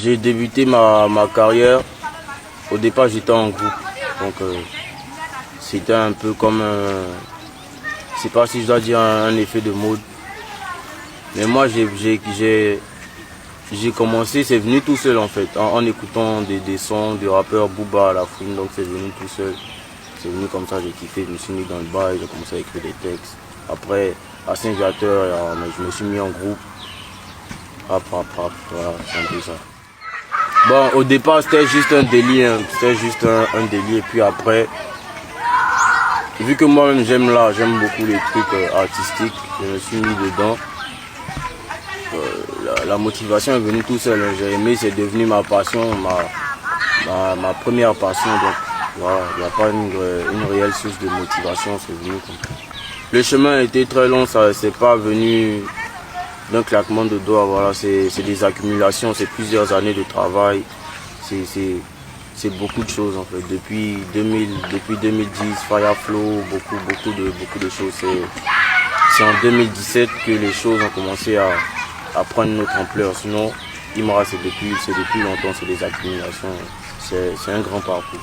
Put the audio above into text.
J'ai débuté ma carrière. Au départ, j'étais en groupe. Donc, c'était un peu comme, je sais pas si je dois dire un effet de mode. Mais moi, j'ai commencé, c'est venu tout seul en fait, en écoutant des sons du rappeur Booba à la fouine. Donc, c'est venu tout seul. C'est venu comme ça, j'ai kiffé, je me suis mis dans le bail, j'ai commencé à écrire des textes. Après, à Saint-Viateur, je me suis mis en groupe. Voilà, c'est un peu ça. Bon, au départ, c'était juste un délire, c'était juste un délire. Et puis après, vu que moi-même j'aime l'art, j'aime beaucoup les trucs artistiques, je me suis mis dedans. La motivation est venue tout seul, hein. J'ai aimé, c'est devenu ma passion, ma première passion. Donc voilà, il n'y a pas une réelle source de motivation, c'est venu comme ça. Le chemin a été très long, ça c'est pas venu d'un claquement de doigts, voilà, c'est des accumulations, c'est plusieurs années de travail, c'est beaucoup de choses en fait. Depuis 2010, Fireflow, beaucoup de choses. C'est en 2017 que les choses ont commencé à prendre une autre ampleur. Sinon, Imra, c'est depuis longtemps, c'est des accumulations, c'est un grand parcours.